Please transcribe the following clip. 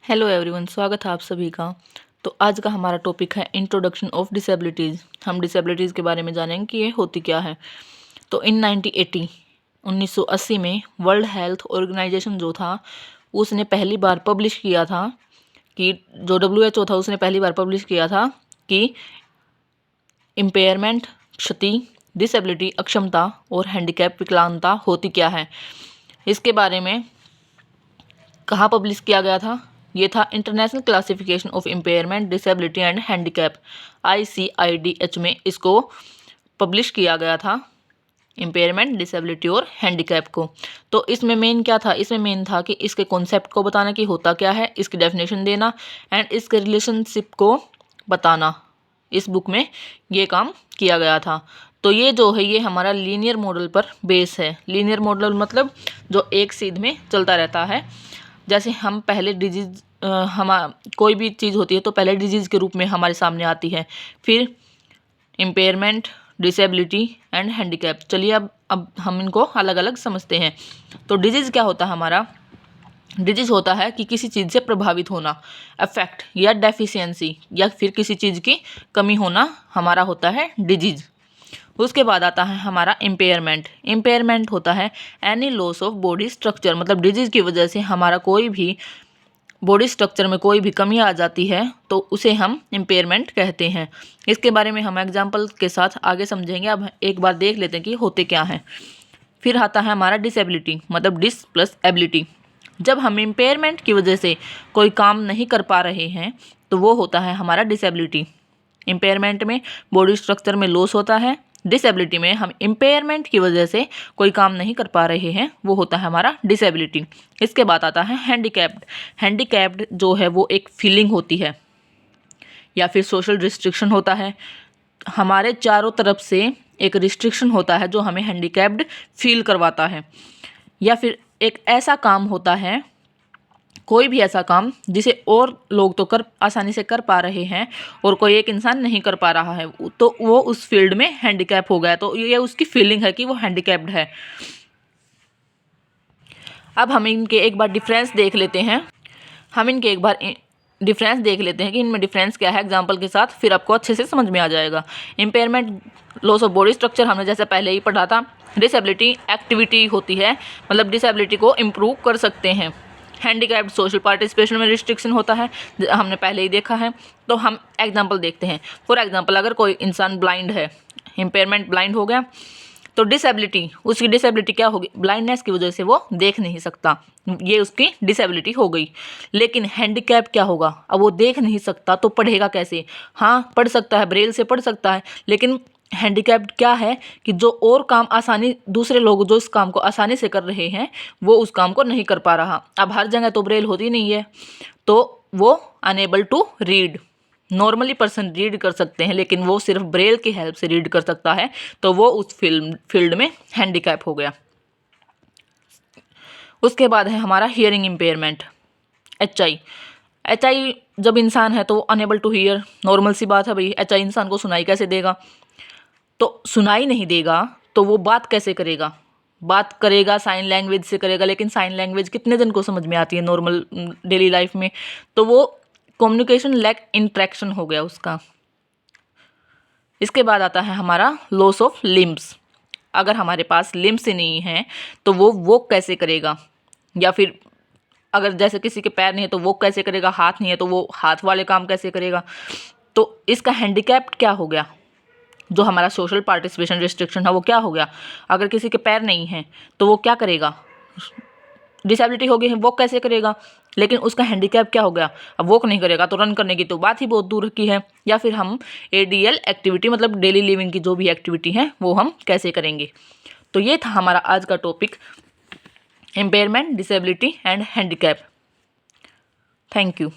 Hello everyone, स्वागत है आप सभी का। तो आज का हमारा टॉपिक है इंट्रोडक्शन ऑफ डिसेबिलिटीज़। हम डिसेबिलिटीज़ के बारे में जानेंगे कि ये होती क्या है। तो इन 1980 में वर्ल्ड हेल्थ ऑर्गेनाइजेशन जो था उसने पहली बार पब्लिश किया था कि जो WHO था उसने पहली बार पब्लिश किया था कि इम्पेयरमेंट, क्षति, डिसेबिलिटी, अक्षमता और हैंडीकैप, विकलांगता होती क्या है। इसके बारे में कहाँ पब्लिश किया गया था? ये था international classification of impairment, disability and handicap, ICIDH में इसको पब्लिश किया गया था, इम्पेयरमेंट, डिसेबिलिटी और हैंडीकैप को। तो इसमें मेन क्या था? इसमें मेन था कि इसके कॉन्सेप्ट को बताना कि होता क्या है, इसकी डेफिनेशन देना एंड इसके रिलेशनशिप को बताना। इस बुक में ये काम किया गया था। तो ये जो है ये हमारा लीनियर मॉडल पर बेस है। लीनियर मॉडल मतलब जो एक सीध में चलता रहता है। जैसे हम पहले डिजीज़ कोई भी चीज़ होती है तो पहले डिजीज़ के रूप में हमारे सामने आती है, फिर इम्पेयरमेंट, डिसेबिलिटी एंड हैंडीकैप। चलिए अब हम इनको अलग अलग समझते हैं। तो डिजीज़ क्या होता है हमारा? डिजीज़ होता है कि किसी चीज़ से प्रभावित होना, अफेक्ट या डेफिशिएंसी या फिर किसी चीज़ की कमी होना हमारा होता है डिजीज़। उसके बाद आता है हमारा इम्पेयरमेंट। इम्पेयरमेंट होता है any loss of body structure, मतलब डिजीज़ की वजह से हमारा कोई भी बॉडी स्ट्रक्चर में कोई भी कमी आ जाती है तो उसे हम इम्पेयरमेंट कहते हैं। इसके बारे में हम एग्जाम्पल के साथ आगे समझेंगे। अब एक बार देख लेते हैं कि होते क्या हैं। फिर आता है हमारा डिसेबिलिटी, मतलब डिस प्लस एबिलिटी। जब हम इम्पेयरमेंट की वजह से कोई काम नहीं कर पा रहे हैं तो वो होता है हमारा डिसेबिलिटी। इम्पेयरमेंट में बॉडी स्ट्रक्चर में लॉस होता है, डिसेबिलिटी में हम इम्पेयरमेंट की वजह से कोई काम नहीं कर पा रहे हैं, वो होता है हमारा डिसेबिलिटी। इसके बाद आता है हैंडीकैप्ड। हैंडीकैप्ड जो है वो एक फीलिंग होती है या फिर सोशल रिस्ट्रिक्शन होता है। हमारे चारों तरफ से एक रिस्ट्रिक्शन होता है जो हमें हैंडीकैप्ड फील करवाता है, या फिर एक ऐसा काम होता है, कोई भी ऐसा काम जिसे और लोग तो आसानी से कर पा रहे हैं और कोई एक इंसान नहीं कर पा रहा है, तो वो उस फील्ड में हैंडीकैप हो गया। तो ये उसकी फीलिंग है कि वो हैंडीकैप्ड है। अब हम इनके एक बार डिफरेंस देख लेते हैं। कि इनमें डिफरेंस क्या है एग्जांपल के साथ, फिर आपको अच्छे से समझ में आ जाएगा। Impairment, loss of body structure हमने जैसे पहले ही पढ़ा था। डिसेबिलिटी एक्टिविटी होती है, मतलब डिसेबिलिटी को इम्प्रूव कर सकते हैं। हैंडीकैप्ड, सोशल पार्टिसिपेशन में रिस्ट्रिक्शन होता है, हमने पहले ही देखा है। तो हम एग्जांपल देखते हैं। फॉर एग्जांपल, अगर कोई इंसान ब्लाइंड है, इम्पेयरमेंट, ब्लाइंड हो गया, तो डिसेबिलिटी, उसकी डिसेबिलिटी क्या होगी? ब्लाइंडनेस की वजह से वो देख नहीं सकता, ये उसकी डिसेबिलिटी हो गई। लेकिन हैंडीकैप क्या होगा? अब वो देख नहीं सकता तो पढ़ेगा कैसे? हाँ, पढ़ सकता है, ब्रेल से पढ़ सकता है, लेकिन हैंडीकैप्ड क्या है कि जो और काम आसानी, दूसरे लोग जो इस काम को आसानी से कर रहे हैं वो उस काम को नहीं कर पा रहा। अब हर जगह तो ब्रेल होती नहीं है, तो वो unable to read. Normally person read कर सकते हैं लेकिन वो सिर्फ ब्रेल की हेल्प से रीड कर सकता है, तो वो उस फील्ड में हैंडीकैप हो गया। उसके बाद है हमारा हियरिंग इम्पेयरमेंट, HI जब इंसान है तो अनेबल टू हियर, नॉर्मल सी बात है भाई, HI इंसान को सुनाई कैसे देगा? तो सुनाई नहीं देगा तो वो बात कैसे करेगा? बात करेगा साइन लैंग्वेज से करेगा, लेकिन साइन लैंग्वेज कितने जन को समझ में आती है नॉर्मल डेली लाइफ में? तो वो कम्युनिकेशन लैक इंट्रैक्शन हो गया उसका। इसके बाद आता है हमारा लॉस ऑफ लिम्स। अगर हमारे पास लिम्स ही नहीं है तो वो वॉक कैसे करेगा? या फिर अगर जैसे किसी के पैर नहीं है तो वो कैसे करेगा? हाथ नहीं है तो वो हाथ वाले काम कैसे करेगा? तो इसका हैंडीकैप क्या हो गया? जो हमारा सोशल पार्टिसिपेशन रिस्ट्रिक्शन है वो क्या हो गया? अगर किसी के पैर नहीं है तो वो क्या करेगा? डिसेबिलिटी हो गई है, वॉक कैसे करेगा? लेकिन उसका हैंडीकैप क्या हो गया? अब वॉक नहीं करेगा तो रन करने की तो बात ही बहुत दूर की है। या फिर हम ADL एक्टिविटी, मतलब डेली लिविंग की जो भी एक्टिविटी है वो हम कैसे करेंगे? तो ये था हमारा आज का topic, impairment, disability and handicap. Thank you.